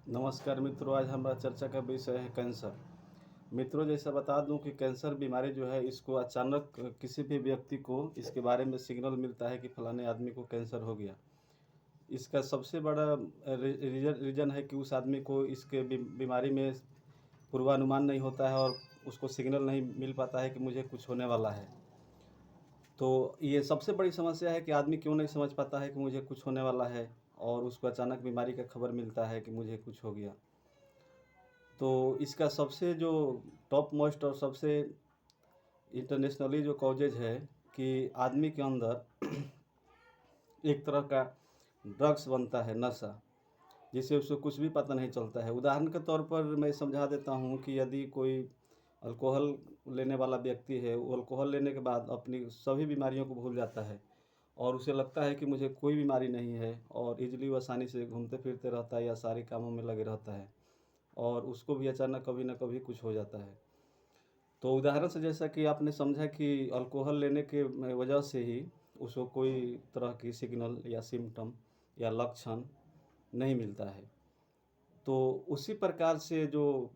नमस्कार मित्रों, आज हमारा चर्चा का विषय है कैंसर। मित्रों, जैसा बता दूं कि कैंसर बीमारी जो है इसको अचानक किसी भी व्यक्ति को इसके बारे में सिग्नल मिलता है कि फलाने आदमी को कैंसर हो गया। इसका सबसे बड़ा रीज़न है कि उस आदमी को इसके बीमारी में पूर्वानुमान नहीं होता है और उसको सिग्नल नहीं मिल पाता है कि मुझे कुछ होने वाला है। तो ये सबसे बड़ी समस्या है कि आदमी क्यों नहीं समझ पाता है कि मुझे कुछ होने वाला है और उसको अचानक बीमारी का खबर मिलता है कि मुझे कुछ हो गया। तो इसका सबसे जो टॉप मोस्ट और सबसे इंटरनेशनली जो कॉजेज है कि आदमी के अंदर एक तरह का ड्रग्स बनता है, नशा, जिससे उसको कुछ भी पता नहीं चलता है। उदाहरण के तौर पर मैं समझा देता हूँ कि यदि कोई अल्कोहल लेने वाला व्यक्ति है, वो अल्कोहल लेने के बाद अपनी सभी बीमारियों को भूल जाता है और उसे लगता है कि मुझे कोई बीमारी नहीं है और ईज़िली वो आसानी से घूमते फिरते रहता है या सारे कामों में लगे रहता है और उसको भी अचानक कभी न कभी कुछ हो जाता है। तो उदाहरण से जैसा कि आपने समझा कि अल्कोहल लेने के वजह से ही उसको कोई तरह की सिग्नल या सिम्पटम या लक्षण नहीं मिलता है। तो उसी प्रकार से जो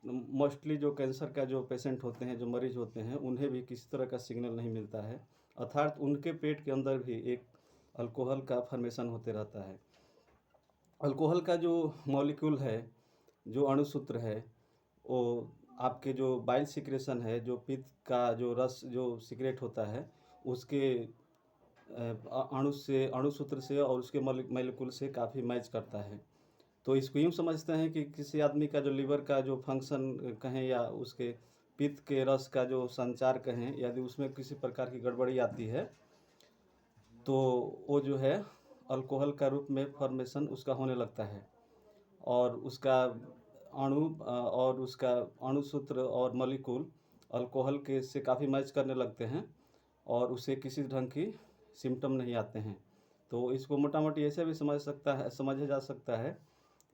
मोस्टली जो कैंसर का जो पेशेंट होते हैं, जो मरीज़ होते हैं, उन्हें भी किसी तरह का सिग्नल नहीं मिलता है। अर्थात उनके पेट के अंदर भी एक अल्कोहल का फ़ॉर्मेशन होते रहता है। अल्कोहल का जो मॉलिक्यूल है, जो अणुसूत्र है, वो आपके जो बाइल सिक्रेशन है, जो पित्त का जो रस जो सीक्रेट होता है, उसके अणुसूत्र से और उसके मॉलिक्यूल से काफ़ी मैच करता है। तो इसको यूँ समझते हैं कि किसी आदमी का जो लिवर का जो फंक्शन कहें या उसके पित्त के रस का जो संचार कहें, यदि उसमें किसी प्रकार की गड़बड़ी आती है, तो वो जो है अल्कोहल का रूप में फॉर्मेशन उसका होने लगता है और उसका और उसका अणुसूत्र और मॉलिक्यूल अल्कोहल के से काफ़ी मैच करने लगते हैं और उसे किसी ढंग की सिम्पटम नहीं आते हैं। तो इसको मोटा-मोटी ऐसे भी समझा जा सकता है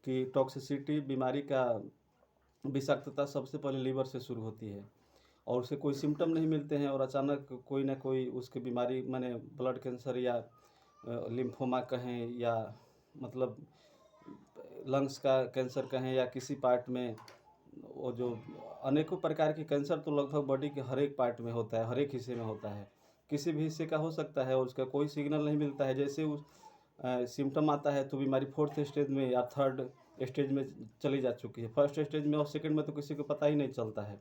कि टॉक्सिसिटी बीमारी का विषाक्तता सबसे पहले लीवर से शुरू होती है और उसे कोई सिम्पटम नहीं मिलते हैं और अचानक कोई ना कोई उसकी बीमारी माने ब्लड कैंसर या लिम्फोमा कहें या मतलब लंग्स का कैंसर कहें या किसी पार्ट में वो जो अनेकों प्रकार के कैंसर तो लगभग बॉडी के हर एक पार्ट में होता है, हर एक हिस्से में होता है। किसी भी हिस्से का हो सकता है और उसका कोई सिग्नल नहीं मिलता है। जैसे उस सिम्पटम आता है तो बीमारी 4th स्टेज में या 3rd स्टेज में चली जा चुकी है। 1st स्टेज में और 2nd में तो किसी को पता ही नहीं चलता है।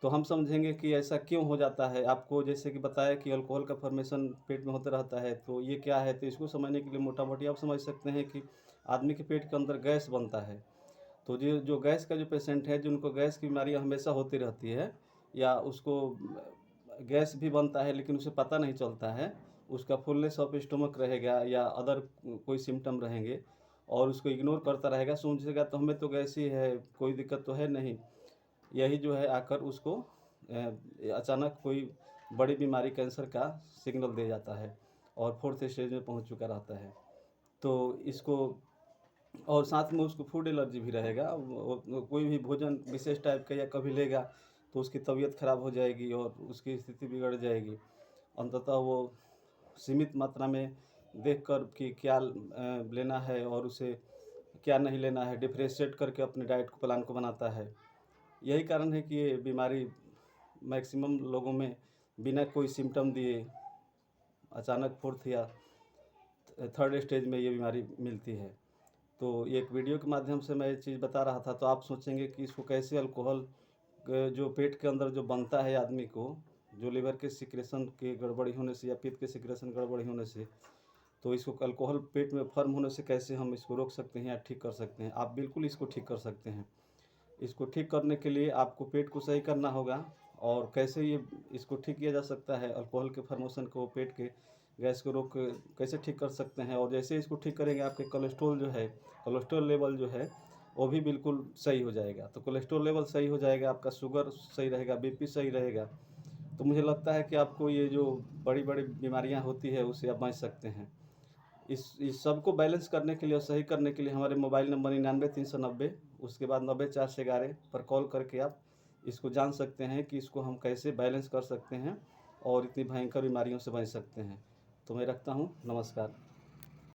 तो हम समझेंगे कि ऐसा क्यों हो जाता है। आपको जैसे कि बताया कि अल्कोहल का फ़ॉर्मेशन पेट में होता रहता है, तो ये क्या है? तो इसको समझने के लिए मोटा-मोटी आप समझ सकते हैं कि आदमी के पेट के अंदर गैस बनता है। तो जो गैस का जो पेशेंट है, जिनको गैस की बीमारी हमेशा होती रहती है या उसको गैस भी बनता है लेकिन उसे पता नहीं चलता है, उसका फुलनेस ऑफ स्टमक रहेगा या अदर कोई सिम्पटम रहेंगे और उसको इग्नोर करता रहेगा, सोचेगा तो हमें तो गैस ही है, कोई दिक्कत तो है नहीं। यही जो है आकर उसको अचानक कोई बड़ी बीमारी कैंसर का सिग्नल दे जाता है और 4th स्टेज में पहुंच चुका रहता है। तो इसको और साथ में उसको फूड एलर्जी भी रहेगा। वो कोई भी भोजन विशेष टाइप का या कभी लेगा तो उसकी तबीयत खराब हो जाएगी और उसकी स्थिति बिगड़ जाएगी। अंततः वो सीमित मात्रा में देखकर कि क्या लेना है और उसे क्या नहीं लेना है, डिफरेंशिएट करके अपने डाइट को प्लान को बनाता है। यही कारण है कि ये बीमारी मैक्सिमम लोगों में बिना कोई सिम्पटम दिए अचानक 4th या 3rd स्टेज में ये बीमारी मिलती है। तो ये एक वीडियो के माध्यम से मैं ये चीज़ बता रहा था, तो आप सोचेंगे कि इसको कैसे अल्कोहल जो पेट के अंदर जो बनता है आदमी को, जो लिवर के सिक्रेशन के गड़बड़ी होने से या पित्त के सिक्रेशन गड़बड़ी होने से, तो इसको अल्कोहल पेट में फ़र्म होने से कैसे हम इसको रोक सकते हैं या ठीक कर सकते हैं। आप बिल्कुल इसको ठीक कर सकते हैं। इसको ठीक करने के लिए आपको पेट को सही करना होगा और कैसे ये इसको ठीक किया जा सकता है, अल्कोहल के फॉर्मेशन को पेट के गैस को रोक कैसे ठीक कर सकते हैं और जैसे इसको ठीक करेंगे आपके कोलेस्ट्रॉल लेवल जो है वो भी बिल्कुल सही हो जाएगा। तो कोलेस्ट्रॉल लेवल सही हो जाएगा, आपका शुगर सही रहेगा, बीपी सही रहेगा। तो मुझे लगता है कि आपको ये जो बड़ी-बड़ी बीमारियाँ होती है उससे आप बच सकते हैं। इस सबको बैलेंस करने के लिए और सही करने के लिए हमारे मोबाइल नंबर 99 390 उसके बाद 90 411 पर कॉल करके आप इसको जान सकते हैं कि इसको हम कैसे बैलेंस कर सकते हैं और इतनी भयंकर बीमारियों से बच सकते हैं। तो मैं रखता हूँ, नमस्कार।